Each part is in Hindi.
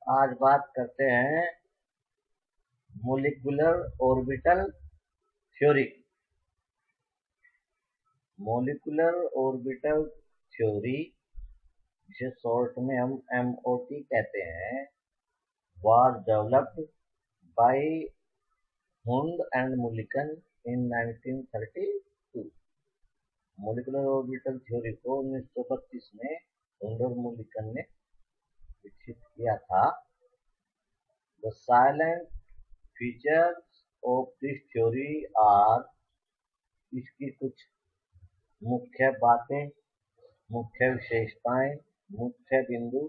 आज बात करते हैं molecular orbital theory. Molecular orbital theory, जिसे शॉर्ट में हम MOT कहते हैं, was developed by Hund and Mulliken in 1932। Molecular orbital theory को 1932 में हुंड और मुलिकन ने विकसित किया था। The silent features of this theory are, इसकी कुछ मुख्य बातें, मुख्य विशेषताएं, मुख्य बिंदु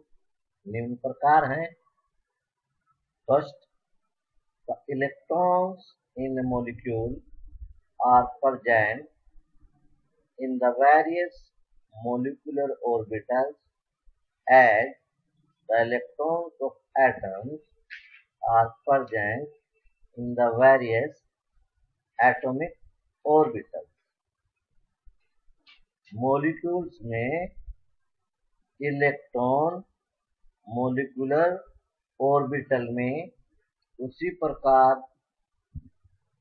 निम्न प्रकार हैं। First, the electrons in a molecule are present in the various molecular orbitals as the electrons of atoms are present in the various atomic orbitals। Molecules में इलेक्ट्रॉन मॉलिक्यूलर ऑर्बिटल में उसी प्रकार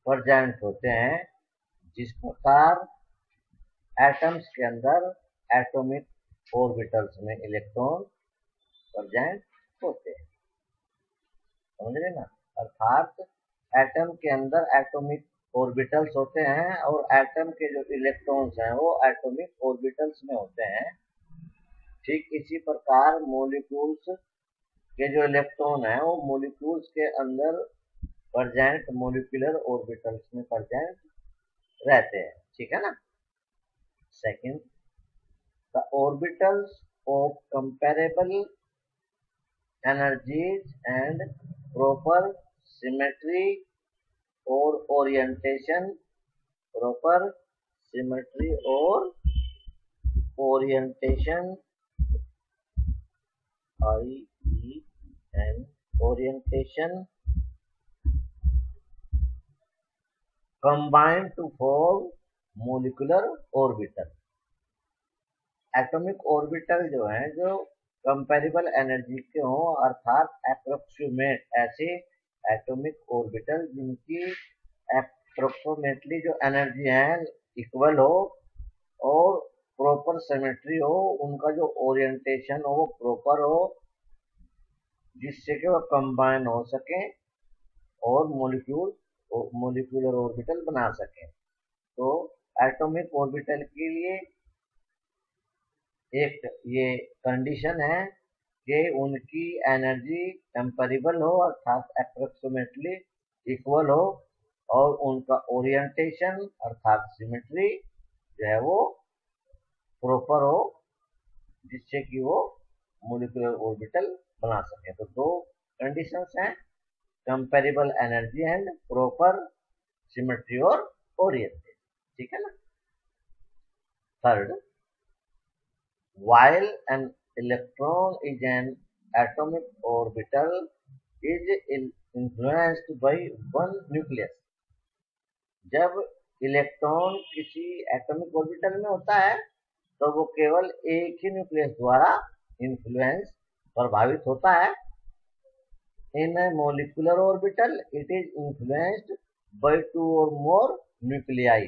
प्रेजेंट होते हैं जिस प्रकार एटम्स के अंदर एटॉमिक ऑर्बिटल्स में इलेक्ट्रॉन प्रेजेंट होते हैं। समझ रहे ना? अर्थात एटम के अंदर एटॉमिक ऑर्बिटल्स होते हैं और एटम के जो इलेक्ट्रॉन्स हैं वो एटॉमिक ऑर्बिटल्स में होते हैं। ठीक इसी प्रकार मॉलिक्यूल्स के जो इलेक्ट्रॉन हैं वो मॉलिक्यूल्स के अंदर प्रेजेंट मॉलिक्यूलर ऑर्बिटल्स में प्रेजेंट रहते हैं। ठीक है ना? Second, the orbitals of comparable energies and proper symmetry or orientation, proper symmetry or orientation, IEN, orientation, combine to form molecular orbital। Atomic orbital जो है जो कंपैरेबल एनर्जी के हों, अर्थात अप्रोक्सीमेट ऐसे एटॉमिक ऑर्बिटल जिनकी अप्रोक्सीमेटली जो एनर्जी है इक्वल हो और प्रॉपर सिमेट्री हो, उनका जो ओरिएंटेशन हो वो प्रॉपर हो, जिससे कि वो कंबाइन हो सके और मोलिक्यूलर ऑर्बिटल बना सके। तो एटॉमिक ऑर्बिटल के लिए एक ये कंडीशन है कि उनकी एनर्जी कंपैरेबल हो, अर्थात अप्रोक्सीमेटली इक्वल हो, और उनका ओरिएंटेशन अर्थात सिमेट्री जो है वो प्रॉपर हो, जिससे कि वो मॉलिक्यूलर ऑर्बिटल बना सके। तो दो कंडीशंस हैं, comparable energy and proper symmetry और ओरिएंटेशन। ठीक है ना? Third, while an electron is an atomic orbital is influenced by one nucleus। जब इलेक्ट्रॉन किसी एटॉमिक ऑर्बिटल में होता है तो वो केवल एक ही न्यूक्लियस द्वारा इन्फ्लुएंस प्रभावित होता है। इन molecular orbital it is influenced by two or more nuclei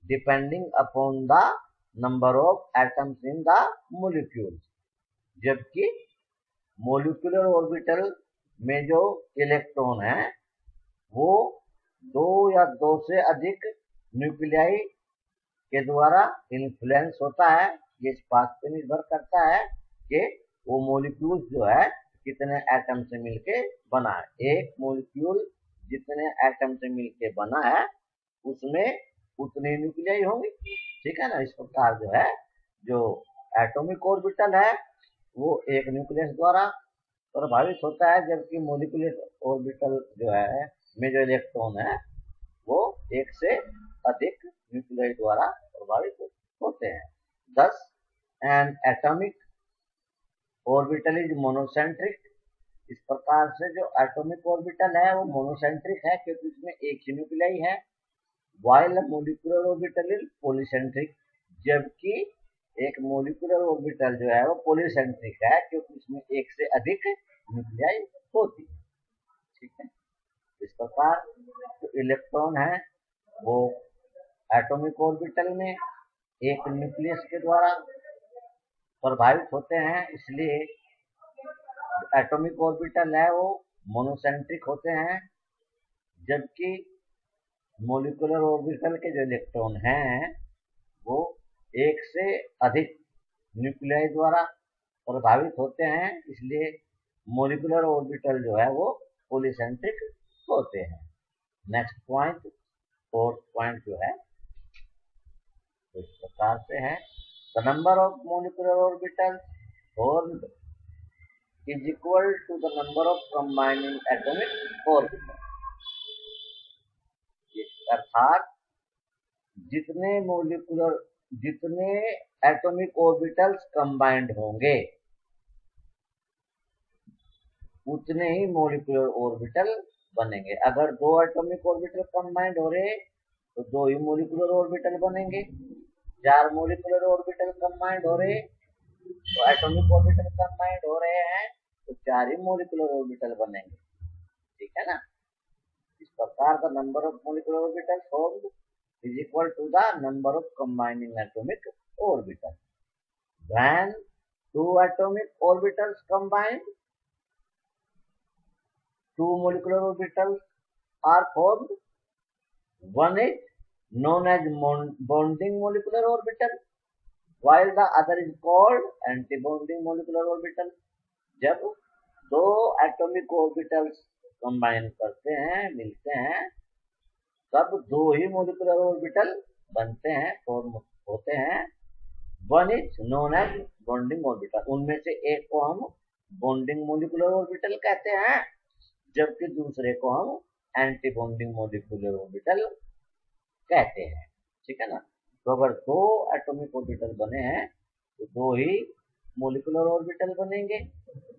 depending upon the number of atoms in the molecule। जबकि मोलिकुलर ऑर्बिटल में जो इलेक्ट्रॉन है वो दो या दो से अधिक न्यूक्लियाई के द्वारा इन्फ्लुएंस होता है। ये इस बात पर निर्भर करता है कि वो मोलिक्यूल जो है कितने एटम से मिलके बना है। एक मोलिक्यूल जितने एटम से मिलके बना है उसमें उतने न्यूक्लियाई होंगे। ठीक है ना? इस प्रकार जो है जो एटॉमिक ऑर्बिटल है वो एक न्यूक्लियस द्वारा प्रभावित होता है, जबकि मोलिकुलर ऑर्बिटल जो है में जो इलेक्ट्रॉन है वो एक से अधिक न्यूक्लियाई द्वारा प्रभावित होते हैं। Thus N atomic orbital is monocentric. इस प्रकार से जो एटॉमिक ऑर्बिटल है वो मोनोसेंट्रिक है क्योंकि उसमें एक ही न्यूक्लियाई है। While molecular orbital is polycentric, जबकि एक मोलिकुलर ऑर्बिटल जो है वो पॉलीसेंट्रिक है क्योंकि उसमें एक से अधिक न्यूक्लियाई होती है। ठीक है, इस प्रकार जो इलेक्ट्रॉन है वो एटॉमिक ऑर्बिटल में एक न्यूक्लियस के द्वारा प्रभावित होते हैं, इसलिए एटॉमिक ऑर्बिटल है वो मोनोसेंट्रिक होते हैं, जबकि मोलिकुलर ऑर्बिटल के जो इलेक्ट्रॉन हैं वो एक से अधिक न्यूक्लियाई द्वारा प्रभावित होते हैं, इसलिए मोलिकुलर ऑर्बिटल जो है वो पॉलीसेंट्रिक होते हैं। नेक्स्ट पॉइंट, फोर्थ पॉइंट जो है तो इस प्रकार से है, the number of molecular orbital formed is equal to the number of combining atomic orbitals। अर्थात जितने एटॉमिक ऑर्बिटल्स कंबाइंड होंगे उतने ही मोलिकुलर ऑर्बिटल बनेंगे। अगर दो एटॉमिक ऑर्बिटल कंबाइंड हो रहे तो दो ही मोलिकुलर ऑर्बिटल बनेंगे, 4 मोलिकुलर ऑर्बिटल कंबाइंड हो रहे तो एटॉमिक ऑर्बिटल कंबाइंड हो रहे हैं तो 4 ही मोलिकुलर ऑर्बिटल बनेंगे। ठीक है ना, इस प्रकार the number of molecular orbitals formed is equal to the number of combining atomic orbitals। When two atomic orbitals combine, two molecular orbitals are formed। One is known as bonding molecular orbital, while the other is called anti-bonding molecular orbital। जब दो एटॉमिक ऑर्बिटल्स कंबाइन करते हैं, मिलते हैं, तब दो ही मोलिकुलर ऑर्बिटल बनते हैं, फॉर्म होते हैं। One is known as bonding orbital, उनमें से एक को हम बॉन्डिंग मोलिकुलर ऑर्बिटल कहते हैं, जबकि दूसरे को हम एंटी बॉन्डिंग मोलिकुलर ऑर्बिटल कहते हैं। ठीक है ना, तो अगर दो एटॉमिक ऑर्बिटल बने हैं तो दो ही मोलिकुलर ऑर्बिटल बनेंगे,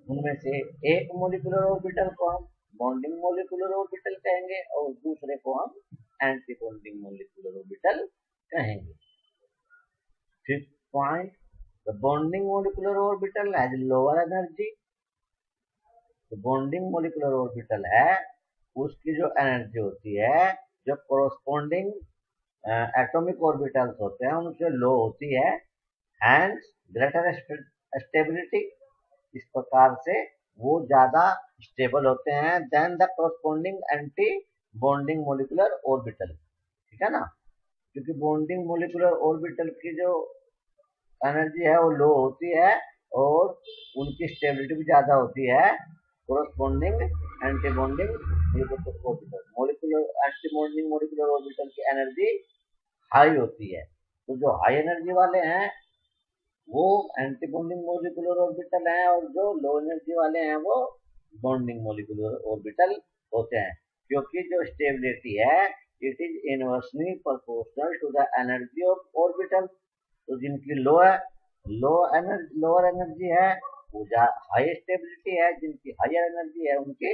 उनमें से एक मोलिकुलर ऑर्बिटल को हम बॉन्डिंग मोलिकुलर ऑर्बिटल कहेंगे और दूसरे को हम एंटी बॉन्डिंग मोलिकुलर ऑर्बिटल कहेंगे। Fifth point, the bonding molecular orbital has lower energy. तो बॉन्डिंग मोलिकुलर ऑर्बिटल है उसकी जो एनर्जी होती है, जो कोरोस्पोंडिंग एटॉमिक ऑर्बिटल्स होते हैं उनसे लो होती है, हैंस ग्रेटर स्टेबिलिटी। इस प्रकार से वो ज्यादा स्टेबल होते हैं than the corresponding anti bonding molecular orbital. ठीक है ना, क्योंकि बॉन्डिंग मोलिकुलर ऑर्बिटल की जो एनर्जी है वो लो होती है और उनकी स्टेबिलिटी भी ज्यादा होती है corresponding anti bonding molecular anti bonding molecular orbital की एनर्जी हाई होती है। तो जो हाई एनर्जी वाले हैं वो एंटी बॉन्डिंग मोलिकुलर ऑर्बिटल हैं और जो लो एनर्जी वाले हैं वो बॉन्डिंग मोलिकुलर ऑर्बिटल होते हैं, क्योंकि जो स्टेबिलिटी है it is inversely proportional to the energy of orbital. तो जिनकी लोअर एनर्जी है वो हाई स्टेबिलिटी है, जिनकी हायर एनर्जी है उनकी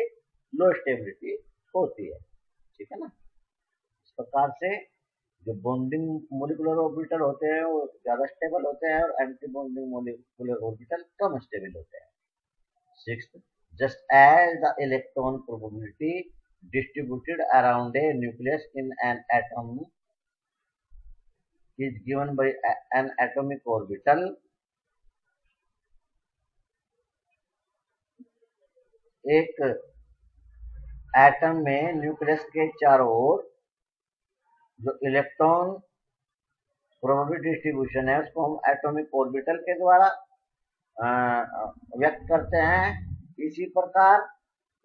लो स्टेबिलिटी होती है। ठीक है ना, इस प्रकार से जो बॉन्डिंग मोलिकुलर ऑर्बिटल होते हैं वो ज्यादा स्टेबल होते हैं और एंटी बॉन्डिंग मोलिकुलर ऑर्बिटल कम स्टेबल होते हैं। Sixth, just as the electron probability distributed around a nucleus in an atom is given by an atomic orbital, एक एटम में न्यूक्लियस के चारों ओर जो इलेक्ट्रॉन प्रोबेबिलिटी डिस्ट्रीब्यूशन है उसको हम एटॉमिक ऑर्बिटल के द्वारा व्यक्त करते हैं। इसी प्रकार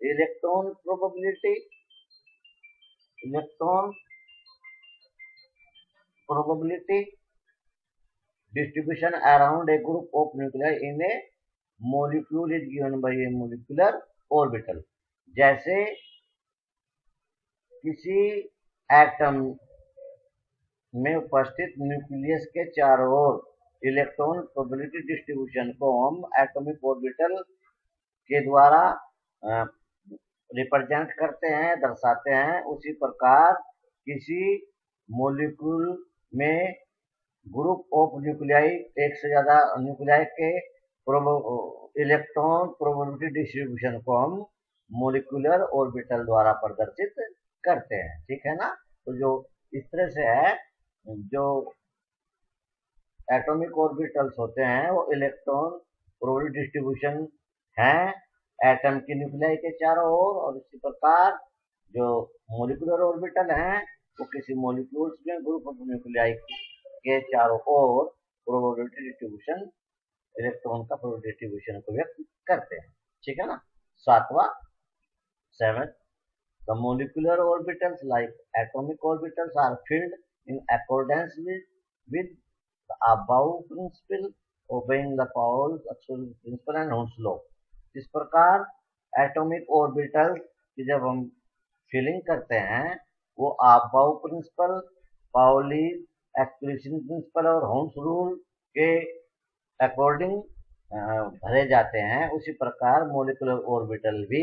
electron probability distribution around a group of nuclei in a molecule is given by a molecular orbital। जैसे किसी एटम में उपस्थित न्यूक्लियस के चारों ओर इलेक्ट्रॉन प्रोबेबिलिटी डिस्ट्रीब्यूशन को हम एटॉमिक ऑर्बिटल के द्वारा रिप्रेजेंट करते हैं, दर्शाते हैं, उसी प्रकार किसी मॉलिक्यूल में ग्रुप ऑफ न्यूक्लियाई, एक से ज्यादा न्यूक्लियाई के इलेक्ट्रॉन प्रोबेबिलिटी डिस्ट्रीब्यूशन को हम मोलिकुलर ऑर्बिटल द्वारा प्रदर्शित करते हैं। ठीक है ना। तो जो इस तरह से है, जो एटॉमिक ऑर्बिटल्स होते हैं वो इलेक्ट्रॉन प्रोबेबिलिटी डिस्ट्रीब्यूशन है एटम की न्यूक्लियाई के चारों ओर, और इसी प्रकार जो मोलिकुलर ऑर्बिटल हैं वो किसी मोलिक्यूल्स में ग्रुप ऑफ न्यूक्लियाई के चारों ओर प्रोबेबिलिटी डिस्ट्रीब्यूशन, इलेक्ट्रॉन का प्रोबेबिलिटी डिस्ट्रीब्यूशन को व्यक्त करते हैं। ठीक है ना। सातवां, 7th, the molecular orbitals like atomic orbitals are filled in accordance with the above principle, obeying the Paul's principle and Hund's law। इस प्रकार एटॉमिक ऑर्बिटल्स की जब हम फिलिंग करते हैं वो aufbau principle, Pauli exclusion principle और होम्स रूल के अकॉर्डिंग भरे जाते हैं। उसी प्रकार मोलिकुलर ऑर्बिटल भी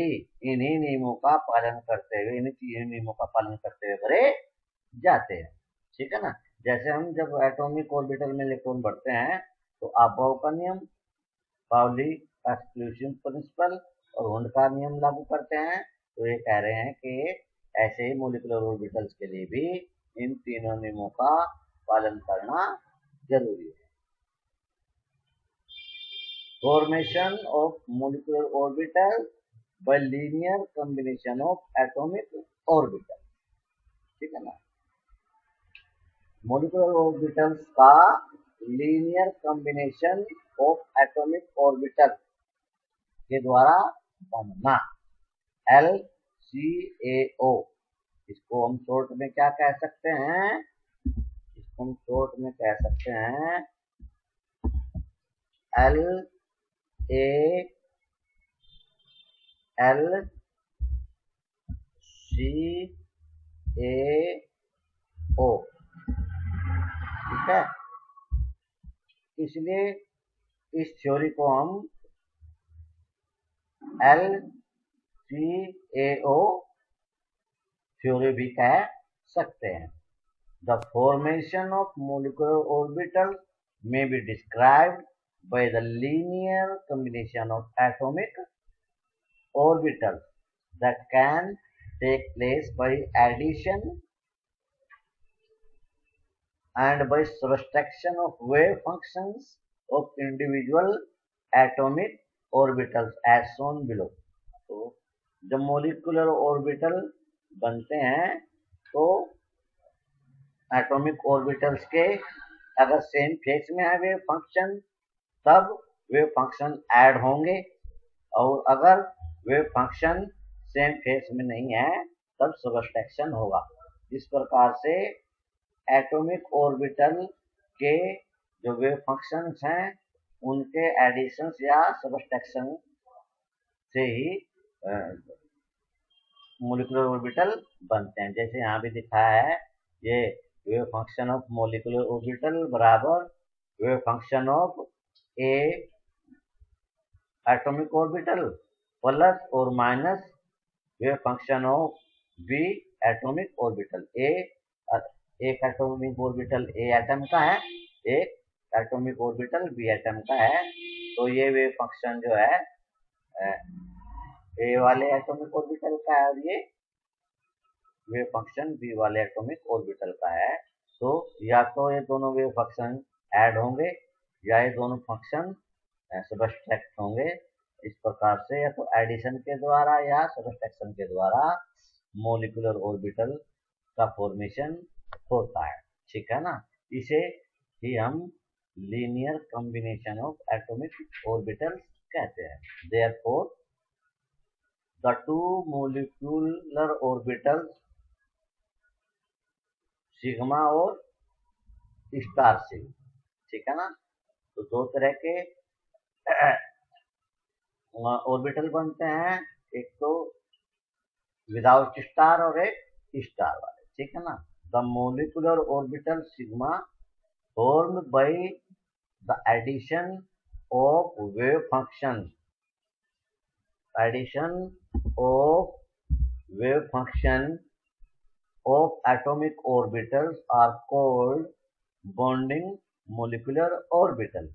इन्हीं नियमों का पालन करते हुए, इन्हीं तीन नियमों का पालन करते हुए भरे जाते हैं। ठीक है ना। जैसे हम जब एटॉमिक ऑर्बिटल में इलेक्ट्रॉन बढ़ते हैं तो अबाव का नियम, पाउली एक्सक्लूशन प्रिंसिपल और हुंड का नियम लागू करते हैं। तो ये कह रहे हैं कि ऐसे ही मोलिकुलर ऑर्बिटल्स के लिए भी इन तीनों नियमों का पालन करना जरूरी है। Formation of molecular orbital by linear combination of atomic orbital। ठीक है ना। मोलिकुलर ऑर्बिटल्स का linear combination of atomic orbital के द्वारा बनना, LCAO। इसको हम शॉर्ट में क्या कह सकते हैं? इसको हम शॉर्ट में कह सकते हैं LCAO। ठीक है। इसलिए इस थ्योरी को हम LCAO थ्योरी भी कह सकते हैं। The formation of molecular orbitals may be described by the linear combination of atomic orbitals that can take place by addition and by subtraction of wave functions of individual atomic orbitals as shown below। तो जब मोलिकुलर ऑर्बिटल बनते हैं तो एटॉमिक ऑर्बिटल्स के अगर सेम फेस में है वेव फंक्शन तब वेव फंक्शन ऐड होंगे, और अगर वेव फंक्शन सेम फेस में नहीं है तब सबट्रैक्शन होगा। इस प्रकार से एटॉमिक ऑर्बिटल के जो वेव फंक्शंस हैं उनके एडिशंस या सबट्रैक्शन से ही मोलिकुलर ऑर्बिटल बनते हैं। जैसे यहाँ भी दिखाया है, ये wave function of molecular orbital बराबर wave function of A atomic orbital plus और minus wave function of B atomic orbital. एक एटॉमिक ऑर्बिटल ए एटम का है, एक एटॉमिक ऑर्बिटल बी एटम का है। तो ये वेव फंक्शन जो है ए वाले एटॉमिक ऑर्बिटल का है और ये वेव फंक्शन बी वाले एटॉमिक ऑर्बिटल का है। तो या तो ये दोनों वेव फंक्शन ऐड होंगे या ये दोनों फंक्शन सबट्रैक्ट होंगे। इस प्रकार से या तो एडिशन के द्वारा या सबट्रैक्शन के द्वारा मोलिकुलर ऑर्बिटल का फॉर्मेशन होता है। ठीक है ना। इसे ही हम linear combination of atomic orbitals कहते हैं। Therefore the two molecular orbitals sigma और स्टार सिग्मा। ठीक है ना। तो दो तरह के ऑर्बिटल बनते हैं, एक तो विदाउट स्टार और एक स्टार वाले। ठीक है ना। The molecular orbital sigma formed by the addition of wave functions of atomic orbitals are called bonding molecular orbital,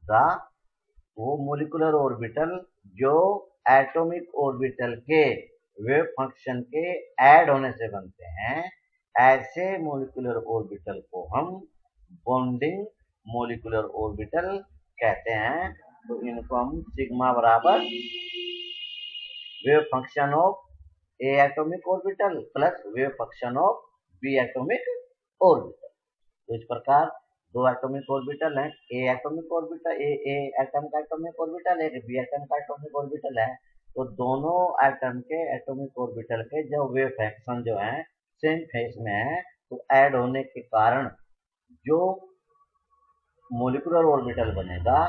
the वो मोलिकुलर ऑर्बिटल जो एटॉमिक ऑर्बिटल के वेव फंक्शन के ऐड होने से बनते हैं, ऐसे मोलिकुलर ऑर्बिटल को हम बॉन्डिंग मोलिकुलर ऑर्बिटल कहते हैं। तो इनको हम सिग्मा बराबर wave function of A atomic orbital plus wave function of B atomic orbital. तो इस प्रकार दो एटॉमिक ऑर्बिटल हैं, A atomic orbital A atom का एटॉमिक ऑर्बिटल है, बी एटम का एटॉमिक ऑर्बिटल है। तो दोनों एटम के एटॉमिक ऑर्बिटल के जो वेव फंक्शन जो है सेम फेज में है, तो ऐड होने के कारण जो मोलिकुलर ऑर्बिटल बनेगा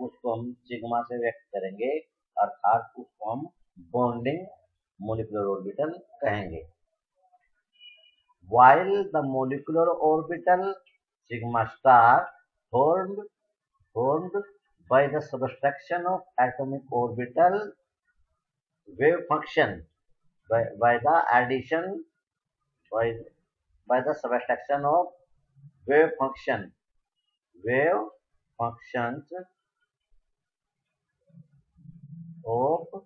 उसको हम सिग्मा से व्यक्त करेंगे, अर्थात उसको हम बॉन्डिंग मोलिकुलर ऑर्बिटल कहेंगे। While the molecular orbital sigma star formed by the subtraction of atomic orbital wave function by the addition by the subtraction of wave functions of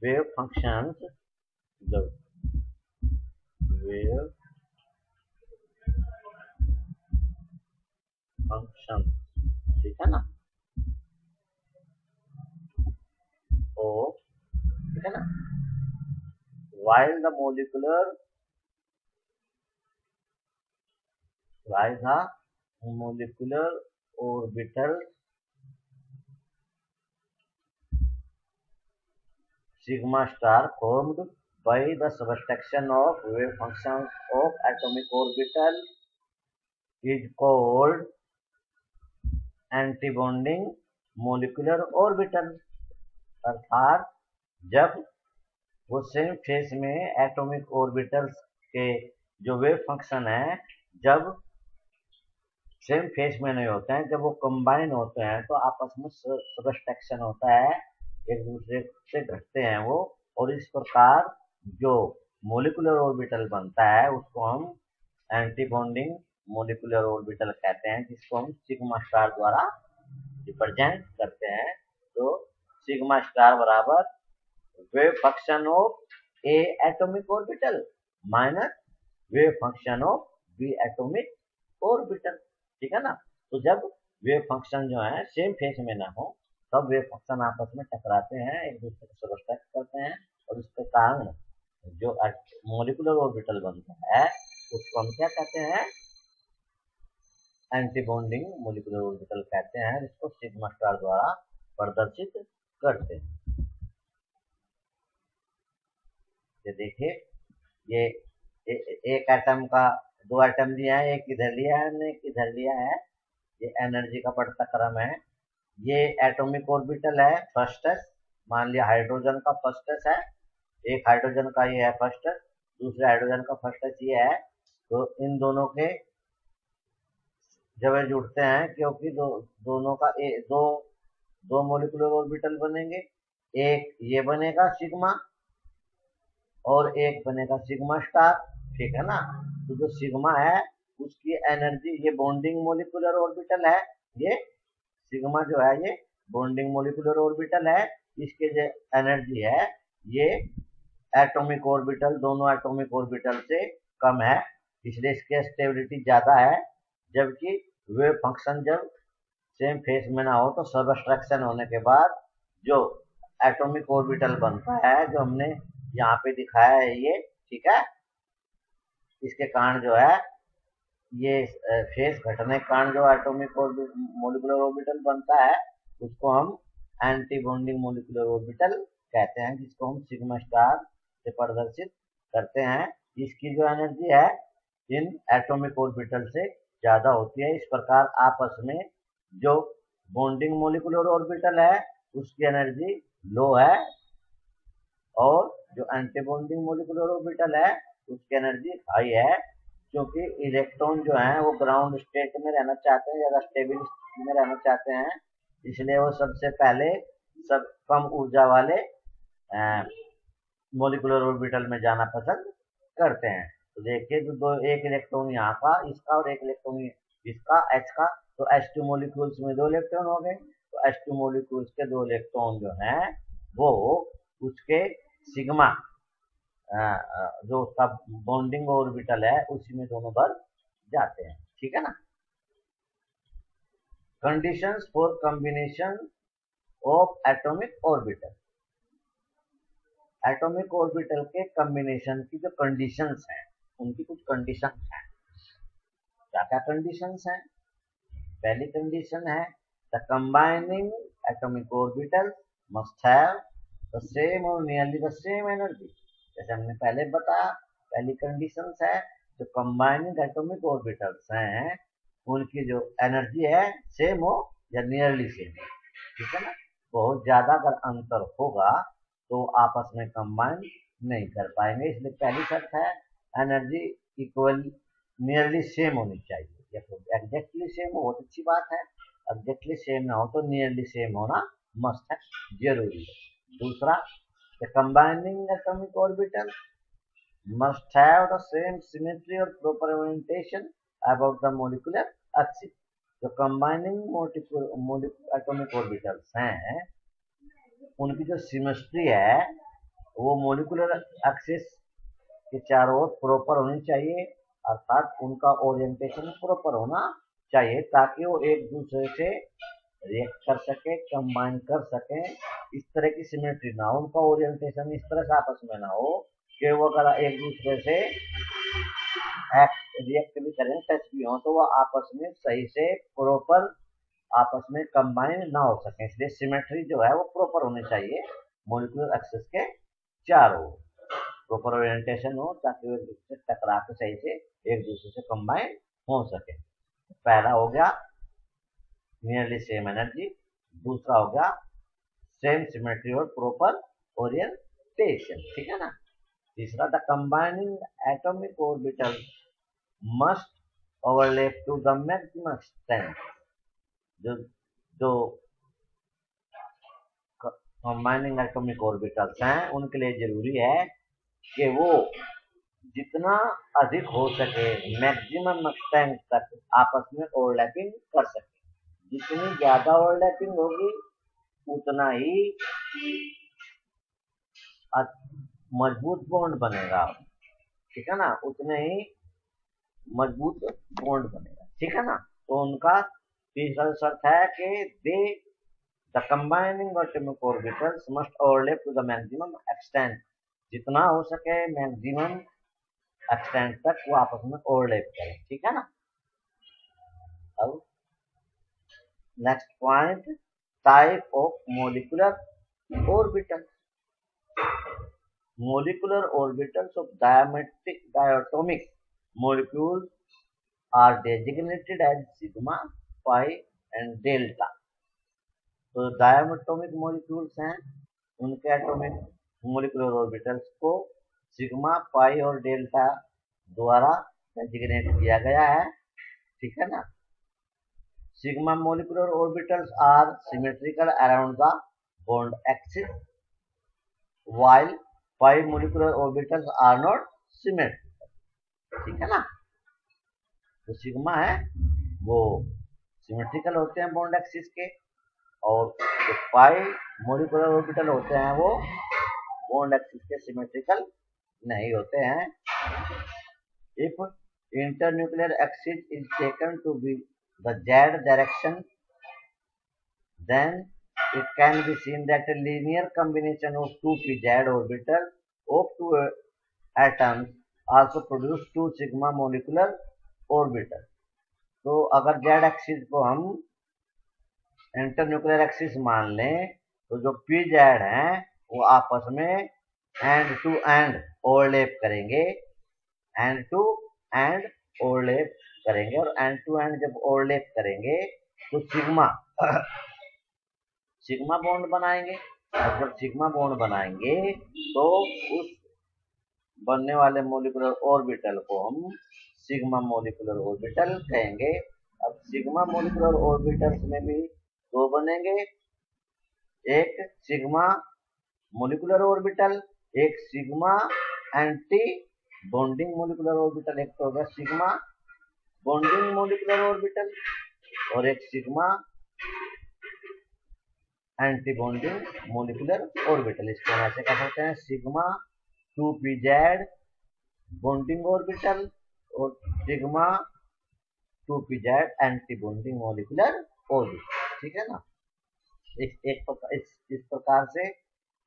wave functions the wave function, ठीक है ना, ओ ठीक है ना। while the molecular orbital sigma star formed by the subtraction of wave functions of atomic orbital is called antibonding molecular orbital। अर्थात जब वो सेम फेज में एटॉमिक ऑर्बिटल्स के जो वेव फंक्शन है जब सेम फेज में नहीं होते हैं, जब वो कंबाइन होते हैं तो आपस में सबस्ट्रैक्शन होता है, एक दूसरे से घटते हैं वो, और इस प्रकार जो मोलिकुलर ऑर्बिटल बनता है उसको हम एंटी बॉन्डिंग मोलिकुलर ऑर्बिटल कहते हैं, जिसको हम सिग्मा स्टार द्वारा रिप्रेजेंट करते हैं। तो सिग्मा स्टार बराबर wave function of A atomic orbital minus wave function of B atomic orbital, ठीक है ना। तो जब वेव फंक्शन जो है सेम फेज में ना हो तब वेव फंक्शन आपस में टकराते हैं, एक दूसरे को सबस्ट्रैक्ट करते हैं, और इसके कारण जो मोलिकुलर ऑर्बिटल बनता है उसको हम क्या कहते हैं, एंटी बॉन्डिंग मोलिकुलर ऑर्बिटल कहते हैं, जिसको सिग्मा स्टार द्वारा प्रदर्शित करते हैं। ये देखिए, ये एक एटम का दो एटम दिया है, एक इधर लिया है एक इधर लिया है, ये एनर्जी का बढ़ता क्रम है। ये एटॉमिक ऑर्बिटल है फर्स्ट एस, मान लिया हाइड्रोजन का फर्स्ट एस है, एक हाइड्रोजन का ये है फर्स्ट एस, दूसरे हाइड्रोजन का फर्स्ट एस ये है। तो इन दोनों के जब ये जुड़ते हैं, क्योंकि दोनों का दो मोलिकुलर ऑर्बिटल बनेंगे, एक ये बनेगा सिग्मा और एक बनेगा सिग्मा स्टार, ठीक है ना। तो जो सिग्मा है उसकी एनर्जी, ये बॉन्डिंग मोलिकुलर ऑर्बिटल है, ये सिग्मा जो है ये बॉन्डिंग मोलिकुलर ऑर्बिटल है, इसके जो एनर्जी है ये एटॉमिक ऑर्बिटल, दोनों एटॉमिक ऑर्बिटल से कम है, इसलिए इसकी स्टेबिलिटी ज्यादा है। जबकि वेव फंक्शन जब सेम फेज में ना हो तो सबस्ट्रैक्शन होने के बाद जो एटॉमिक ऑर्बिटल बनता है, जो हमने यहाँ पे दिखाया है ये, ठीक है, इसके कारण जो है ये फेज घटने के कारण जो एटॉमिक मोलिकुलर ऑर्बिटल बनता है उसको हम एंटी बॉन्डिंग मोलिकुलर ऑर्बिटल कहते हैं, जिसको हम सिग्मा स्टार से प्रदर्शित करते हैं। इसकी जो एनर्जी है इन एटॉमिक ऑर्बिटल से ज्यादा होती है। इस प्रकार आपस में जो बॉन्डिंग मोलिकुलर ऑर्बिटल है उसकी एनर्जी लो है, और जो एंटी बॉन्डिंग मोलिकुलर ऑर्बिटल है उसकी एनर्जी हाई है, क्योंकि इलेक्ट्रॉन जो है वो ग्राउंड स्टेट में रहना चाहते हैं, ज्यादा स्टेबल स्टेट में रहना चाहते हैं, इसलिए वो सबसे पहले सब कम ऊर्जा वाले मोलिकुलर ऑर्बिटल में जाना पसंद करते हैं। तो देखिए, जो एक इलेक्ट्रॉन यहाँ का, इसका और एक इलेक्ट्रॉन इसका H का, तो H2 मॉलिक्यूल्स में 2 इलेक्ट्रॉन हो गए, तो H2 मॉलिक्यूल्स के 2 इलेक्ट्रॉन जो हैं वो उसके सिग्मा जो उसका बॉन्डिंग ऑर्बिटल है उसी में दोनों भर जाते हैं, ठीक है ना। Conditions for combination of atomic orbital, atomic orbital के कॉम्बिनेशन की जो कंडीशंस हैं उनकी कुछ कंडीशंस हैं। क्या क्या कंडीशंस हैं? पहली कंडीशन है the combining atomic orbital must have the same और नियरली द सेम एनर्जी। जैसे हमने पहले बताया, पहली कंडीशंस है जो कंबाइनिंग एटॉमिक ऑर्बिटल्स हैं उनकी जो एनर्जी है सेम हो या नियरली सेम, ठीक है ना। बहुत ज्यादा अगर अंतर होगा तो आपस में कंबाइन नहीं कर पाएंगे, इसलिए पहली शर्त है एनर्जी इक्वल नियरली सेम होनी चाहिए, या फिर एग्जैक्टली सेम हो बहुत अच्छी बात है, एग्जैक्टली सेम ना हो तो नियरली सेम होना मस्ट है, जरूरी है। दूसरा, the combining atomic orbital must have the same symmetry or proper orientation about the molecular axis। जो कंबाइनिंग एटॉमिक ऑर्बिटल्स हैं उनकी जो सिमेट्री है वो मोलिकुलर एक्सिस के चारों ओर प्रॉपर होनी चाहिए, अर्थात उनका ओरिएंटेशन प्रॉपर होना चाहिए ताकि वो एक दूसरे से रिएक्ट कर सके, कंबाइन कर सके। इस तरह की सिमेट्री ना हो, उनका ओरिएंटेशन इस तरह से आपस में ना हो कि वो अगर एक दूसरे से रिएक्ट भी करें, टच भी हो, तो वो आपस में सही से प्रॉपर आपस में कंबाइन ना हो सके। इसलिए सिमेट्री जो है वो प्रॉपर होनी चाहिए मॉलिक्यूलर एक्सिस के चारों, प्रॉपर ओरिएंटेशन हो ताकि वो एक दूसरे से टकरा के सही से एक दूसरे से कंबाइन हो सके। पहला हो गया नियरली सेम एनर्जी, दूसरा हो गया सेम सिमेट्री और प्रॉपर ओरिएंटेशन, ठीक है ना। तीसरा, the combining atomic orbital must overlap to the maximum extent. जो कंबाइनिंग एटॉमिक ऑर्बिटल्स हैं उनके लिए जरूरी है कि वो जितना अधिक हो सके मैक्सिमम एक्सटेंट तक आपस में ओवरलैपिंग कर सके। जितनी ज्यादा ओवरलैपिंग होगी उतना ही मजबूत बॉन्ड बनेगा, ठीक है ना, उतने ही मजबूत बॉन्ड बनेगा, ठीक है ना। तो उनका तीसरा शर्त है कि they the combining atomic orbitals must overlap to the maximum extent. जितना हो सके मैक्सिमम एक्सटेंट तक वो आपस में ओवरलैप करें, ठीक है ना। अब next point, type of molecular orbital. Molecular orbitals of diatomic molecules are designated as sigma, pi and delta। तो diatomic molecules हैं उनके एटॉमिक मोलिकुलर ऑर्बिटल्स को सिग्मा, पाई और डेल्टा द्वारा डेजिग्नेट किया गया है, ठीक है ना। Sigma molecular orbitals are symmetrical around the bond axis while pi molecular orbitals are not symmetrical, ठीक है ना। तो सिग्मा है वो सिमेट्रिकल होते हैं बॉन्ड एक्सिस के, और जो पाई मोलिकुलर ऑर्बिटल होते हैं वो बॉन्ड एक्सिस के सिमेट्रिकल नहीं होते हैं। If internuclear axis is taken to be the z direction, then it can be seen that a linear combination of two pz orbitals of two atoms also produce two sigma molecular orbitals। तो अगर z एक्सिस को हम इंटरन्यूक्लियर एक्सिस मान लें तो जो pz हैं वो आपस में एंड टू एंड ओवरलैप करेंगे, एंड टू एंड ओवरलैप करेंगे, और एंड टू एंड जब ओवरलैप करेंगे तो सिग्मा बॉन्ड बनाएंगे, और जब सिग्मा बॉन्ड बनाएंगे तो उस बनने वाले मोलिकुलर ऑर्बिटल को हम सिग्मा मोलिकुलर ऑर्बिटल कहेंगे। अब सिग्मा मोलिकुलर ऑर्बिटल्स में भी दो बनेंगे, एक सिग्मा मोलिकुलर ऑर्बिटल, एक sigma anti bonding molecular orbital. एक तो होगा सिग्मा बॉन्डिंग मोलिकुलर ऑर्बिटल और एक sigma anti bonding molecular orbital. इसको हम ऐसे कह सकते हैं सिग्मा 2pz बॉन्डिंग ऑर्बिटल और sigma 2pz anti bonding molecular orbital. ठीक है ना। इस प्रकार से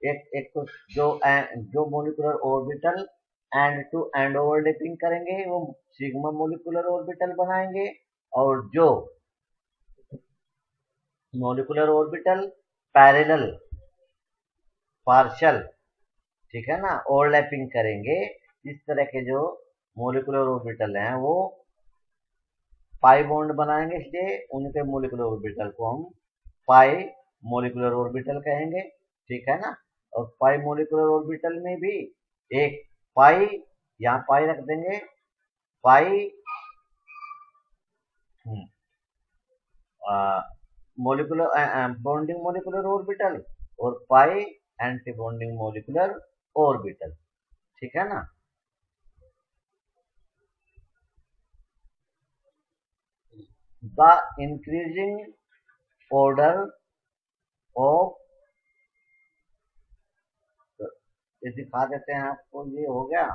एक तो जो molecular orbital end to end overlapping करेंगे वो सिग्मा मोलिकुलर ऑर्बिटल बनाएंगे, और जो मोलिकुलर ऑर्बिटल पैरेलल पार्शियल, ठीक है ना, ओवरलैपिंग करेंगे, इस तरह के जो मोलिकुलर ऑर्बिटल हैं वो पाई बॉन्ड बनाएंगे, इसलिए उनके मोलिकुलर ऑर्बिटल को हम पाई मोलिकुलर ऑर्बिटल कहेंगे। ठीक है ना। और पाई मोलिकुलर ऑर्बिटल में भी एक पाई, यहाँ पाई रख देंगे, पाई मोलिकुलर बॉन्डिंग मोलिकुलर ऑर्बिटल और पाई एंटी बॉन्डिंग मोलिकुलर ऑर्बिटल। ठीक है ना। द इंक्रीजिंग ऑर्डर ऑफ, ये दिखा देते हैं आपको, ये हो गया।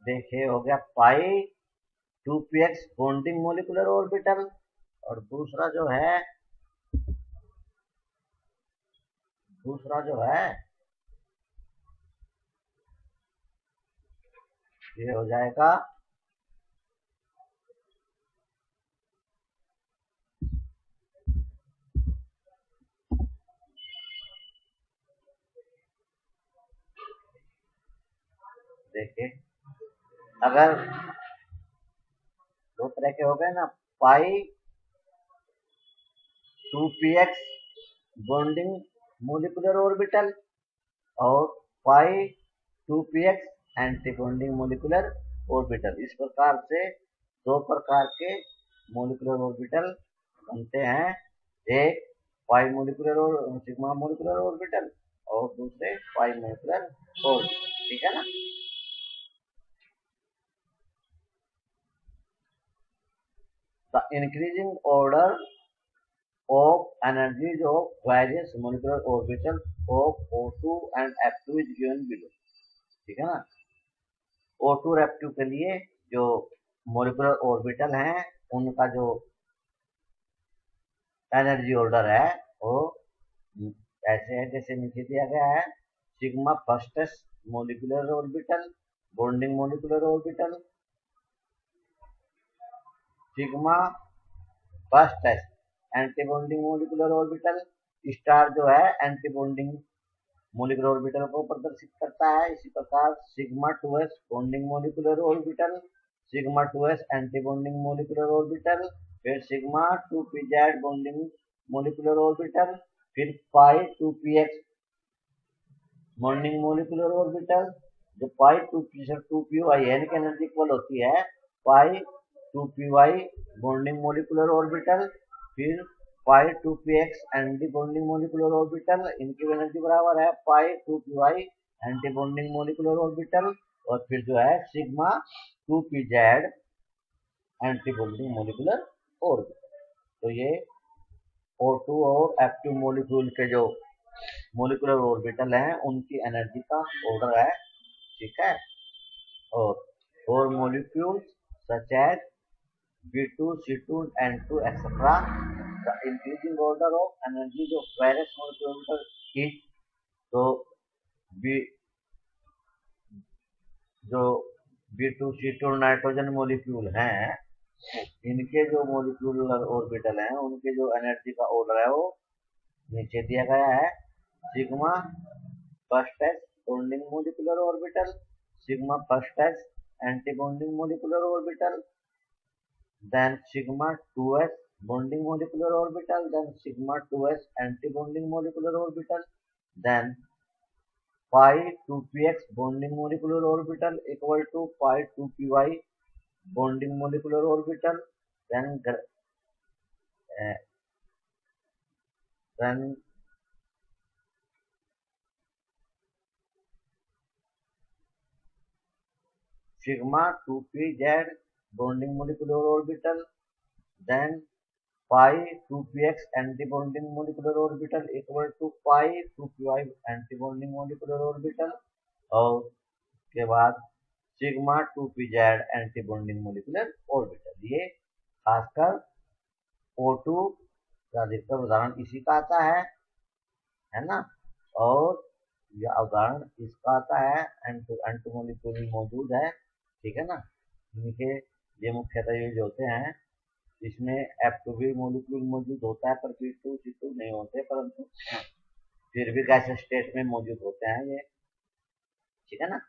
देखिए हो गया पाई 2px बॉन्डिंग मोलिकुलर ऑर्बिटल, और दूसरा जो है ये हो जाएगा देखिए, अगर दो तरह के हो गए ना, पाई 2px बॉन्डिंग मोलिकुलर ऑर्बिटल और पाई 2px anti bonding molecular orbital, इस प्रकार से दो प्रकार के मोलिकुलर ऑर्बिटल बनते हैं। एक पाई मोलिकुलर और सिग्मा मोलिकुलर ऑर्बिटल और दूसरे पाई मोलिकुलर ऑर्बिटल। ठीक है ना। The increasing order of energies of various molecular orbitals of O2 and F2 is given below। ठीक है ना। O2 और F2 के लिए जो मोलिकुलर ऑर्बिटल हैं उनका जो एनर्जी ऑर्डर है वो ऐसे है जैसे नीचे दिया गया है। Sigma first s molecular orbital bonding molecular orbital, sigma first s anti bonding molecular orbital. Star जो है एंटी बॉन्डिंग मोलिकुलर ऑर्बिटल को प्रदर्शित करता है। इसी प्रकार sigma 2s bonding molecular orbital, sigma 2s anti bonding molecular orbital, फिर sigma 2pz bonding molecular orbital, फिर pi 2px bonding molecular orbital. जो पाई 2py n की एनर्जी इक्वल होती है pi 2py bonding molecular orbital, फिर pi 2px anti bonding molecular orbital, इनकी एनर्जी बराबर है pi 2py anti bonding molecular orbital, और फिर जो है sigma 2pz anti bonding molecular orbital. तो ये O2 और F2 मोलिक्यूल के जो मोलिकुलर ऑर्बिटल हैं उनकी एनर्जी का ऑर्डर है। ठीक है। और molecules such as B2, C2, N2 etc. The increasing order of energy of various molecular is, तो जो B2, C2 नाइट्रोजन मोलिक्यूल हैं इनके जो मोलिकुलर ऑर्बिटल हैं उनके जो एनर्जी का ऑर्डर है वो नीचे दिया गया है। Sigma first S bonding molecular orbital, sigma first s anti bonding molecular orbital, then sigma 2s bonding molecular orbital, then sigma 2s anti bonding molecular orbital, then pi 2px bonding molecular orbital equal to pi 2py bonding molecular orbital. Then sigma 2pz bonding molecular orbital, then pi 2px antibonding molecular orbital equal to pi 2py antibonding molecular orbital, और उसके बाद sigma 2pz antibonding molecular orbital. ये खासकर O2 का अधिकतर उदाहरण इसी का आता है ना, और यह उदाहरण इसका आता है, एंटीमोलिक्यूल मौजूद है, ठीक है ना। इनके ये मुख्यतः यूज होते हैं, इसमें F2 मोलिक्यूल मौजूद होता है पर P2 C2 नहीं होते, परंतु फिर भी गैस स्टेट में मौजूद होते हैं ये, ठीक है ना।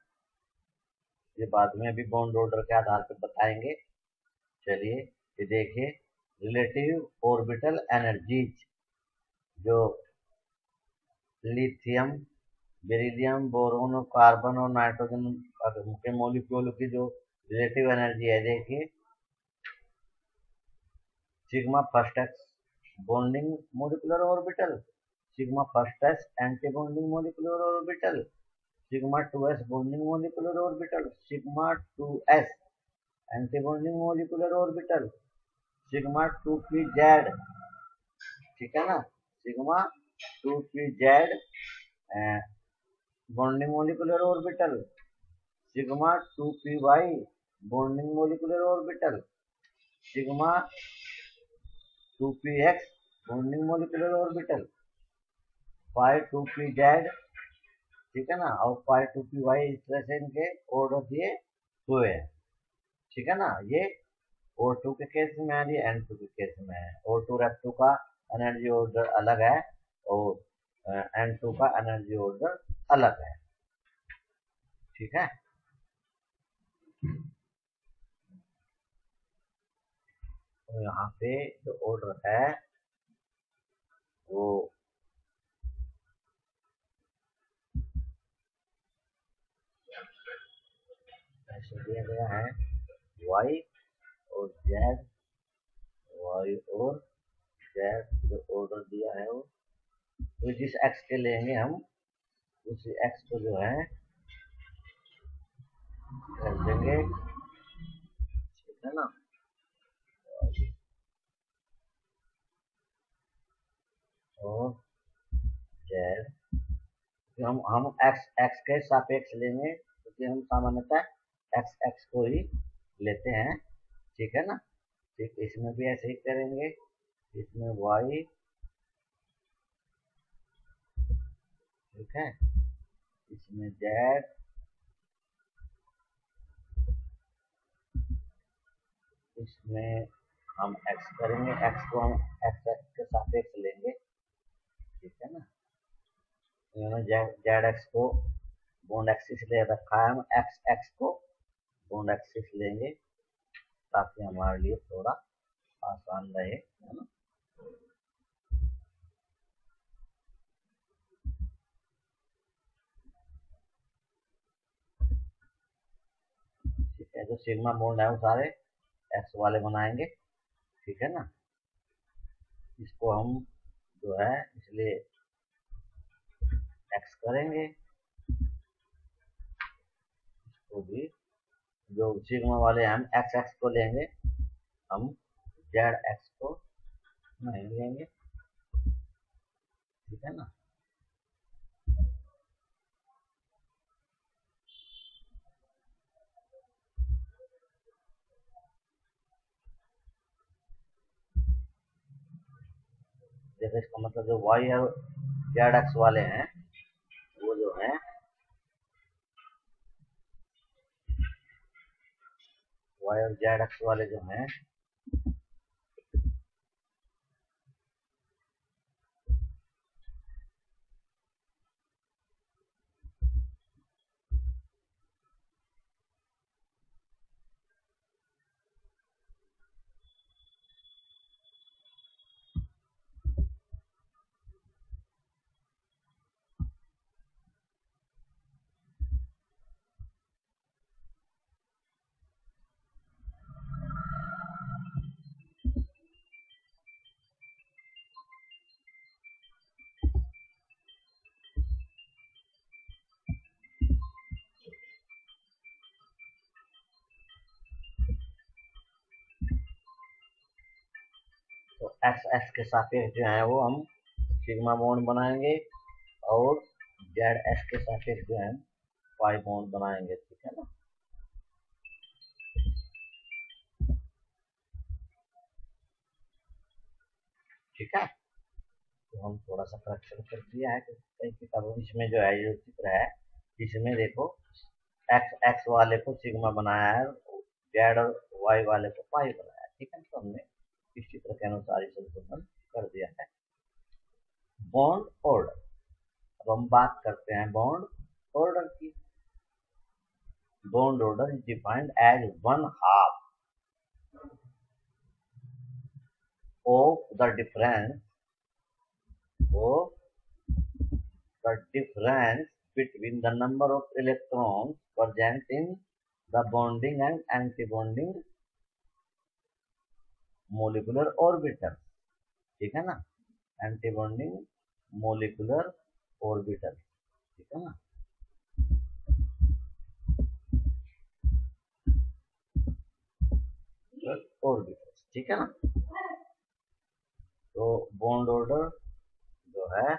ये बाद में अभी बॉन्ड ऑर्डर के आधार पर बताएंगे। चलिए ये देखिए, रिलेटिव ऑर्बिटल एनर्जीज जो लिथियम, बेरिलियम, बोरोन और कार्बन और नाइट्रोजन के मॉलिक्यूल की जो रिलेटिव एनर्जी है, देखिए sigma first X bonding molecular orbital, sigma first s anti bonding molecular orbital, sigma 2s bonding molecular orbital, sigma 2s anti bonding molecular orbital, sigma 2pz, ठीक है ना, sigma 2pz bonding molecular orbital, sigma 2py bonding molecular orbital, sigma 2px bonding molecular orbital, pi 2pz, ठीक है ना, और पाई 2py, इस तरह से इनके ऑर्डर दिए हुए हैं, ठीक है ना। ये O2 के केस में है, ये N2 के केस में है। O2 और F2 का एनर्जी ऑर्डर अलग है और N2 का एनर्जी ऑर्डर अलग है, ठीक है। तो यहाँ पे जो ऑर्डर है वो ऐसे दिया गया है, Y और Z, Y और Z जो ऑर्डर दिया है वो, तो जिस X के लेंगे हम उसी X को जो है कर देंगे, ठीक है ना। और Z हम X के सापेक्ष लेंगे, क्योंकि हम सामान्यतः X को ही लेते हैं, ठीक है ना। ठीक, इसमें भी ऐसे ही करेंगे, इसमें Y, ठीक है, इसमें Z, इसमें हम X करेंगे, X को हम X के सापेक्ष लेंगे, ठीक है ना। ZX को बॉन्ड एक्सिस ले रखा है, हम XX को बॉन्ड एक्सिस लेंगे ताकि हमारे लिए थोड़ा आसान रहे, है ना। ठीक है, जो सिग्मा बॉन्ड है वो सारे X वाले बनाएंगे, ठीक है ना। इसको हम जो है इसलिए X करेंगे, इसको भी जो सिग्मा वाले हम XX को लेंगे, हम ZX को नहीं लेंगे, ठीक है ना। जैसे इसका मतलब जो Y और ZX वाले हैं वो जो है Y और ZX वाले जो हैं एक्स एक्स के सापेक्ष जो है वो हम सिग्मा बॉन्ड बनाएंगे और जेड एक्स के सापेक्ष जो है पाई बॉन्ड बनाएंगे, ठीक है ना। ठीक है, तो हम थोड़ा सा करेक्शन कर दिया है कई किताबों में। इसमें जो है जो चित्र है इसमें देखो एक्स एक्स वाले को सिग्मा बनाया है, जेड और वाई वाले को पाई बनाया है, ठीक है। तो हमने इस चित्र के अनुसार इसे संशोधन कर दिया है। बॉन्ड ऑर्डर, अब हम बात करते हैं बॉन्ड ऑर्डर की। Bond order is defined as 1/2 of the difference between the number of electrons present in the bonding and anti-bonding molecular orbital, ठीक है ना। anti-bonding molecular orbital, ठीक है ना। ऑर्बिटल, ठीक है ना। तो बॉन्ड ऑर्डर जो है,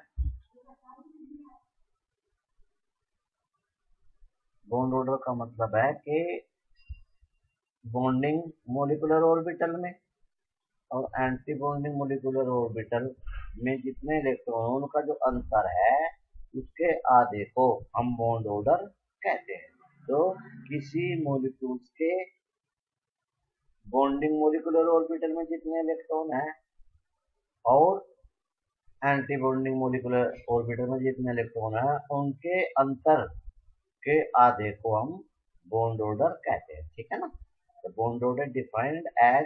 बॉन्ड ऑर्डर का मतलब है कि बॉन्डिंग मोलिकुलर ऑर्बिटल में और एंटी बॉन्डिंग मोलिकुलर ऑर्बिटल में जितने इलेक्ट्रॉन उनका जो अंतर है उसके आधे को हम बॉन्ड ऑर्डर कहते हैं। तो किसी मोलिक्यूल्स के बॉन्डिंग मोलिकुलर ऑर्बिटल में जितने इलेक्ट्रॉन हैं और एंटी बॉन्डिंग मोलिकुलर ऑर्बिटल में जितने इलेक्ट्रॉन हैं उनके अंतर के आधे को हम बॉन्ड ऑर्डर कहते हैं, ठीक है ना। तो bond order defined as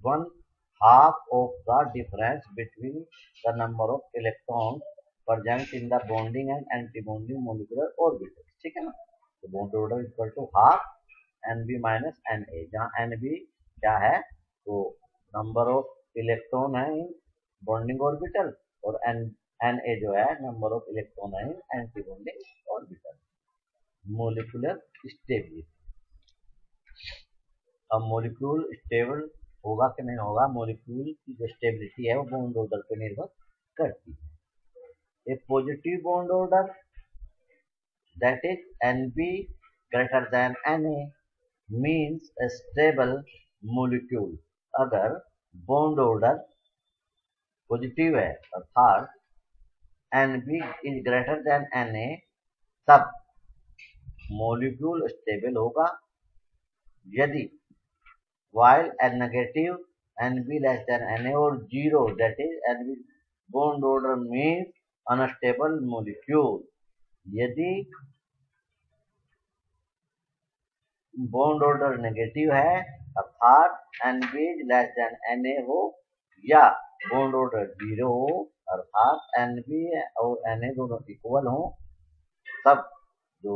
1/2 of the difference between the number of electrons present in the bonding and anti-bonding molecular orbitals, ठीक है ना। तो bond order equal to half Nb minus Na, जहाँ Nb क्या है तो नंबर ऑफ इलेक्ट्रॉन है इन बॉन्डिंग ऑर्बिटल और Na जो है नंबर ऑफ इलेक्ट्रॉन है in antibonding orbital. Molecular stability, अब मोलिक्यूल स्टेबल होगा कि नहीं होगा, मोलिक्यूल की जो स्टेबिलिटी है वो बॉन्ड ऑर्डर पर निर्भर करती है। A positive bond order that is Nb greater than Na means a stable molecule. अगर बॉन्ड ऑर्डर पॉजिटिव है अर्थात Nb is greater than Na तब मोलिक्यूल स्टेबल होगा। यदि while N negative Nb less than Na or 0 that is Nb bond order means unstable molecule। यदि बॉन्ड ऑर्डर नेगेटिव है अर्थात Nb less than Na हो या बॉन्ड ऑर्डर 0 हो अर्थात Nb और Na दोनों इक्वल हो तब जो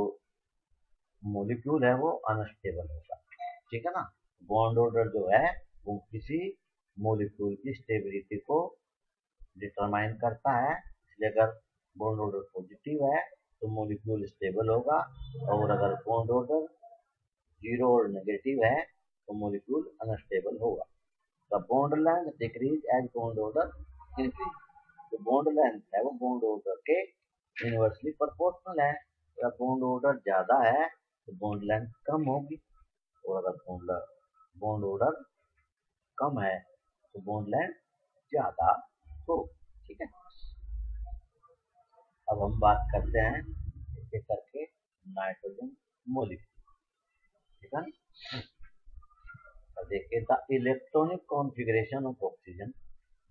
मोलिक्यूल है वो अनस्टेबल होगा, ठीक है ना। बॉन्ड ऑर्डर जो है वो किसी मोलिक्यूल की स्टेबिलिटी को डिटरमाइन करता है। इसलिए अगर बॉन्ड ऑर्डर पॉजिटिव है तो मोलिक्यूल स्टेबल होगा और अगर बॉन्ड ऑर्डर 0 और नेगेटिव है तो मोलिक्यूल अनस्टेबल होगा। The bond length decrease as bond order increase, जो बॉन्ड लेंथ है वो बॉन्ड ऑर्डर के इनवर्सली प्रोपोर्शनल है। अगर बॉन्ड ऑर्डर ज्यादा है तो बॉन्ड लेंथ कम होगी और अगर बॉन्ड ऑर्डर कम है तो बॉन्ड लेंथ ज्यादा हो, ठीक है। अब हम बात करते हैं एक करके नाइट्रोजन मोलिक्यूल, ठीक है। देखिए the electronic configuration of oxygen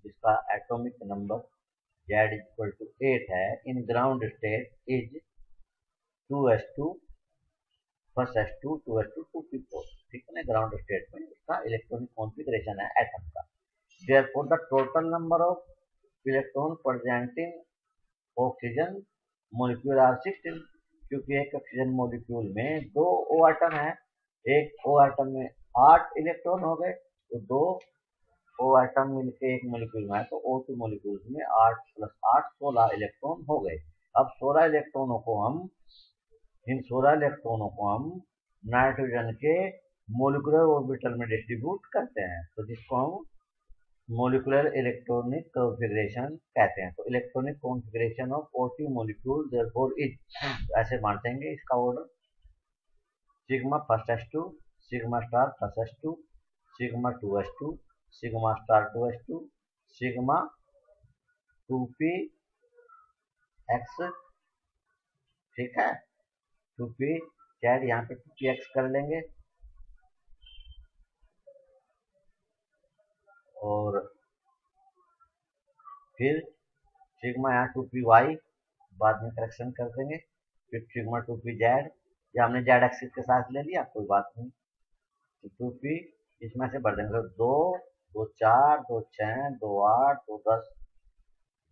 जिसका atomic number Z equal to 8 है in ground state is 2s2 first s2 2s2 2p4, ठीक है ना। ग्राउंड स्टेट में इसका इलेक्ट्रॉनिक कॉन्फ़िगरेशन है एटम का। Therefore the total number of electron present in oxygen molecule are 16, क्योंकि एक ऑक्सीजन मॉलिक्यूल में 2 O एटम है, एक O एटम में 8 इलेक्ट्रॉन हो गए तो 2 O एटम मिलके एक मॉलिक्यूल में है तो O2 मॉलिक्यूल में 8 + 8 16 इलेक्ट्रॉन हो गए। अब 16 इलेक्ट्रॉनों को हम नाइट्रोजन के मोलिकुलर ऑर्बिटल में डिस्ट्रीब्यूट करते हैं, तो जिसको हम मोलिकुलर इलेक्ट्रॉनिक कॉन्फ़िगरेशन कहते हैं। तो electronic configuration of OT molecule therefore is, ऐसे बांटेंगे इसका order, sigma first S2, sigma star plus S2, sigma 2S2, sigma star 2S2, sigma 2px, ठीक है, 2p Z, यहाँ पे 2px कर लेंगे, और फिर सिग्मा यहाँ 2py बाद में करेक्शन कर देंगे, फिर सिग्मा 2pz, या हमने जेड एक्सिस के साथ ले लिया कोई बात नहीं, तो 2p इसमें से बढ़ देंगे, 2 2 4 2 6 2 8 2 10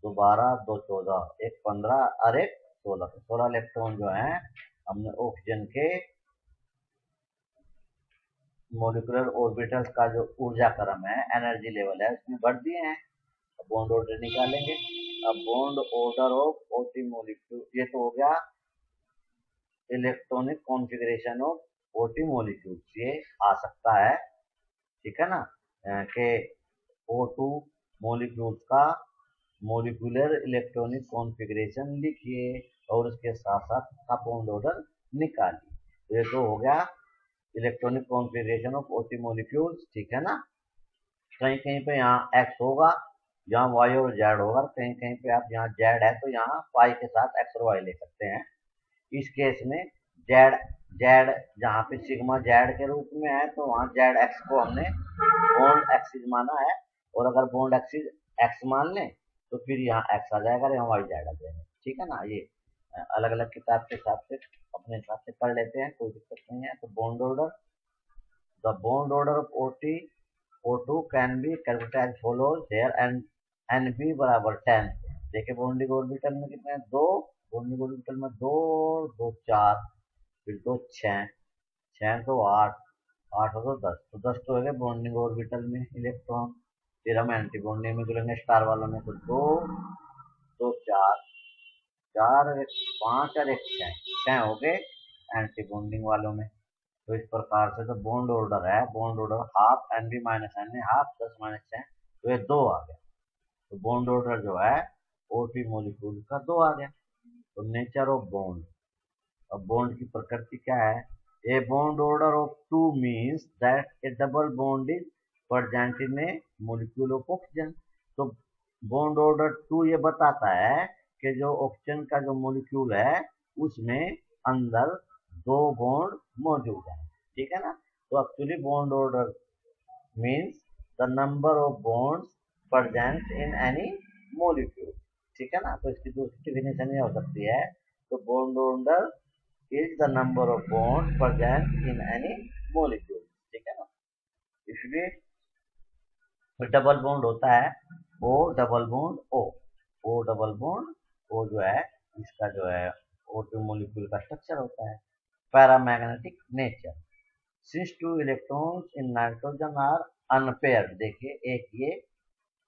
2 12 2 14 1 15 और 1 16, 16 इलेक्ट्रॉन जो है हमने ऑक्सीजन के मोलिकुलर ऑर्बिटल्स का जो ऊर्जा क्रम है, एनर्जी लेवल है, उसमें बढ़ दिए हैं। अब बॉन्ड ऑर्डर निकालेंगे। अब bond order of OT molecule, ये तो हो गया electronic configuration of OT molecule, ये आ सकता है, ठीक है ना, कि O2 मॉलिक्यूल्स का मोलिकुलर इलेक्ट्रॉनिक कॉन्फ़िगरेशन लिखिए और उसके साथ साथ का बॉन्ड ऑर्डर निकालिए। तो ये तो हो गया electronic configuration of OT molecules, ठीक है ना। कहीं कहीं पे यहाँ X होगा, यहाँ Y और Z होगा, कहीं कहीं पे आप यहाँ Z है तो यहाँ Y के साथ X और Y ले सकते हैं। इस केस में Z जहाँ पे सिग्मा Z के रूप में है तो वहाँ ZX को हमने बॉन्ड एक्सिस माना है, और अगर बॉन्ड एक्सिस X मान लें तो फिर यहाँ X आ जाएगा, यहाँ YZ आ जाएगा, ठीक है ना। ये अलग अलग किताब के हिसाब से अपने हिसाब से कर लेते हैं, कोई दिक्कत नहीं है। तो bond order, the bond order of O2 can be calculated as follows, here NB बराबर 10। देखिए बॉन्डिंग ऑर्बिटल में कितने हैं, 2, बॉन्डिंग ऑर्बिटल में 2 2 4, फिर 2 6 6 तो 8 8 तो 10, तो 10 तो हो गए बॉन्डिंग ऑर्बिटल में इलेक्ट्रॉन। फिर हम एंटी बॉन्डिंग में जुड़ेंगे स्टार वालों में, तो 2 2 4 4 और 1 5 और 1 6 हो गए एंटी बॉन्डिंग वालों में। तो इस प्रकार से जो बॉन्ड ऑर्डर है, bond order half NB minus N, half 10 minus 6, तो ये 2 आ गया। तो बॉन्ड ऑर्डर जो है OT मॉलिक्यूल का 2 आ गया। तो नेचर ऑफ बॉन्ड, अब बॉन्ड की प्रकृति क्या है, a bond order of 2 means that a double bond is present in a molecule of oxygen. तो बॉन्ड ऑर्डर 2 ये बताता है कि जो ऑक्सीजन का जो मॉलिक्यूल है उसमें अंदर 2 बॉन्ड मौजूद है, ठीक है ना। तो actually bond order means the number of bonds present in any molecule, ठीक है ना। तो इसकी दूसरी डेफिनेशन ये हो सकती है, तो bond order is the number of bonds present in any molecule, ठीक है ना। इसलिए डबल बॉन्ड होता है O double bond O double bond O जो है इसका जो है O2 मॉलिक्यूल का स्ट्रक्चर होता है। Paramagnetic nature, since 2 electrons in nitrogen are unpaired, देखिए एक ये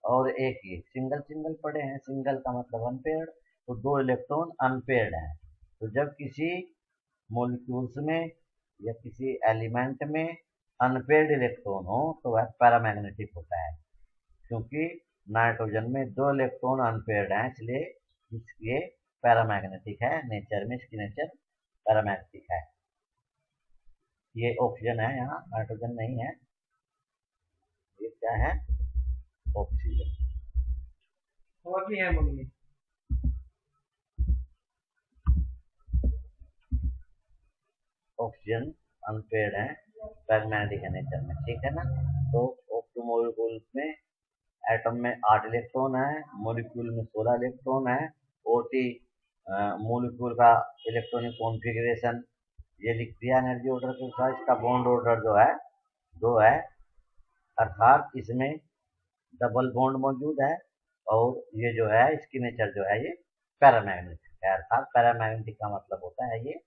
और एक ये सिंगल सिंगल पड़े हैं, सिंगल का मतलब अनपेयर्ड, तो 2 इलेक्ट्रॉन अनपेयर्ड हैं। तो जब किसी मॉलिक्यूल्स में या किसी एलिमेंट में अनपेयर्ड इलेक्ट्रॉन हो तो वह पैरामैग्नेटिक होता है, क्योंकि नाइट्रोजन में 2 इलेक्ट्रॉन अनपेयर्ड हैं, इसलिए ये पैरामैग्नेटिक है, नेचर में इसकी नेचर पैरामैग्नेटिक है। ये ऑक्सीजन है, यहाँ नाइट्रोजन नहीं है, ये क्या है, ऑक्सीजन। और भी है मम्मी, ऑक्सीजन अनपेयर्ड है, पैरामैग्नेटिक है नेचर में, ठीक है ना। तो ऑक्सीजन मॉलिक्यूल में एटम में 8 इलेक्ट्रॉन है, मॉलिक्यूल में 16 इलेक्ट्रॉन है। OT मॉलिक्यूल का इलेक्ट्रॉनिक कॉन्फ़िगरेशन ये लिख दिया एनर्जी ऑर्डर के अनुसार। इसका बॉन्ड ऑर्डर जो है 2 है, अर्थात इसमें डबल बॉन्ड मौजूद है, और ये जो है इसकी नेचर जो है ये पैरामैग्नेटिक है, अर्थात पैरामैग्नेटिक का मतलब होता है ये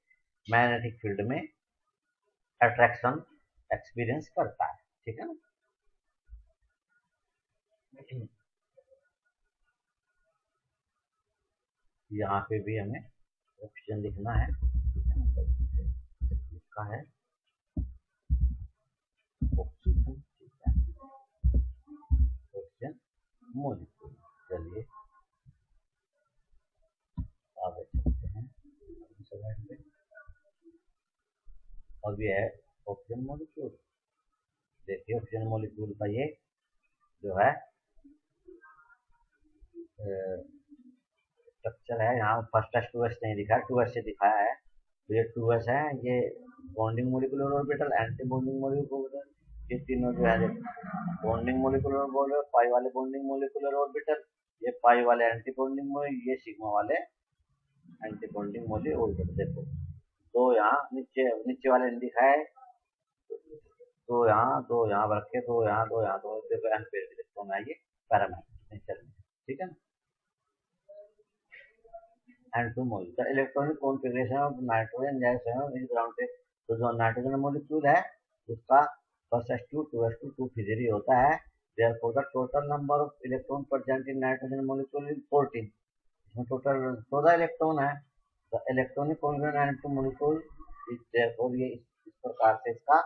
मैग्नेटिक फील्ड में अट्रैक्शन एक्सपीरियंस करता है, ठीक है ना। यहाँ पे भी हमें ऑक्सीजन लिखना है, लिखा है ऑक्सीजन, ठीक है, ऑक्सीजन मोलिक्यूल। चलिए आगे चलते हैं स्लाइड पे। अब ये है ऑक्सीजन मोलिक्यूल। देखिए ऑक्सीजन मोलिक्यूल का ये जो है स्ट्रक्चर है। यहाँ फर्स्ट एस 2s नहीं दिखाया, 2s से दिखाया है। तो ये 2s है, ये bonding molecular orbital, anti bonding molecular, ये तीनों जो है बॉन्डिंग मोलिकुलर ऑर्बिटल, पाई वाले बॉन्डिंग मोलिकुलर ऑर्बिटल, ये पाई वाले एंटी बॉन्डिंग मोलिकुलर, ये सिग्मा वाले एंटी बॉन्डिंग मोलिकुलर ऑर्बिटल। देखो दो यहाँ नीचे नीचे वाले ने दिखाए, दो यहाँ रखे, दो यहाँ, दो यहाँ, दो देखो एन पेयर देखो मैं ये पैरामीटर नेचर में, ठीक है ना। And two mole the electronic configuration of nitrogen gas is ground. तो जो नाइट्रोजन मोलिक्यूल है उसका फर्स्ट s2 2s2 2 फिजरी होता है। therefore the total number of electron present in nitrogen molecule is 14। इसमें टोटल 14 इलेक्ट्रॉन है। तो electronic configuration and two molecule is therefore ये इस प्रकार से इसका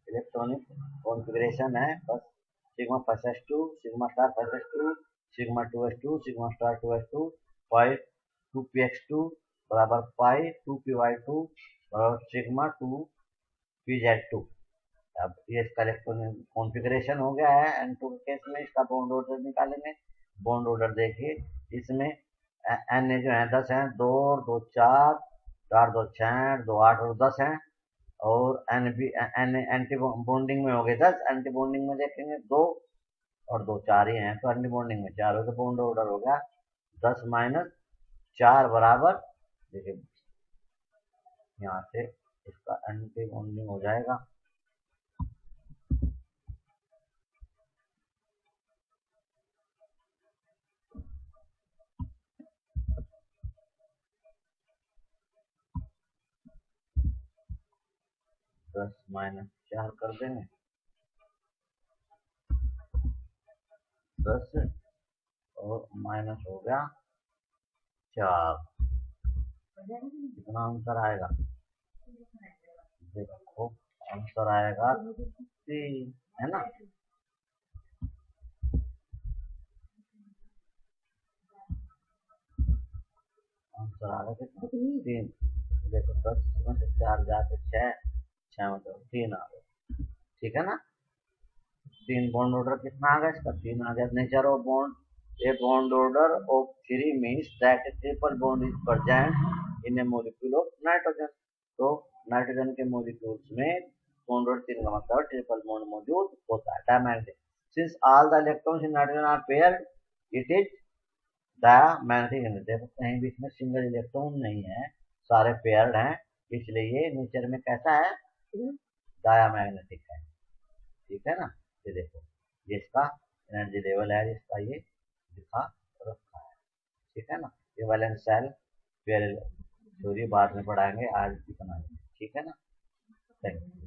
इलेक्ट्रॉनिक कॉन्फ़िगरेशन है। बस sigma first s2 sigma star first s2 sigma 2s2 sigma star 2s2 5 2px2 बराबर पाई 2py2 बराबर सिग्मा 2pz2। अब ये इसका इलेक्ट्रॉनिक कॉन्फ़िगरेशन हो गया है। N2 के केस में इसका बॉन्ड ऑर्डर निकालेंगे। बॉन्ड ऑर्डर देखिए, इसमें एन जो है 10 है, 2 और 2 4, 4 2 6, 2 8 और 10 है। और एन भी एंटी बॉन्डिंग में हो गए 10, एंटी बॉन्डिंग में देखेंगे 2 और 2 4 ही हैं, तो एंटी बॉन्डिंग में 4 हो गया। बॉन्ड ऑर्डर हो गया 10 माइनस 4 बराबर, देखिए यहाँ से इसका एंटी बॉन्डिंग हो जाएगा 10 माइनस 4 कर देंगे 10 और माइनस हो गया 4। कितना आंसर आएगा? देखो आंसर आएगा 3, है ना। आंसर आ गया 3। देखो 10 में से 4 जाके 6, 6 में तो 3 आ गया, ठीक है ना। 3 बॉन्ड ऑर्डर कितना आ गया इसका? 3 आ गया। Nature of bond, a bond order of 3 means that a triple bond is present in a molecule of nitrogen। तो नाइट्रोजन के मॉलिक्यूल्स में बॉन्ड ऑर्डर 3 का मतलब ट्रिपल बॉन्ड मौजूद होता है। Diamagnetic, since all the electrons in nitrogen are paired it is diamagnetic. देखो कहीं भी इसमें सिंगल इलेक्ट्रॉन नहीं है, सारे पेयर्ड हैं, इसलिए ये नेचर में कैसा है? डायमैग्नेटिक है, ठीक है ना। ये देखो ये इसका एनर्जी लेवल है, जिसका ये दिखा रखा है, ठीक है ना। ये वैलेंस सेल फिर थ्योरी बाद में पढ़ाएंगे, आज इतना ही, ठीक है ना। Thank you.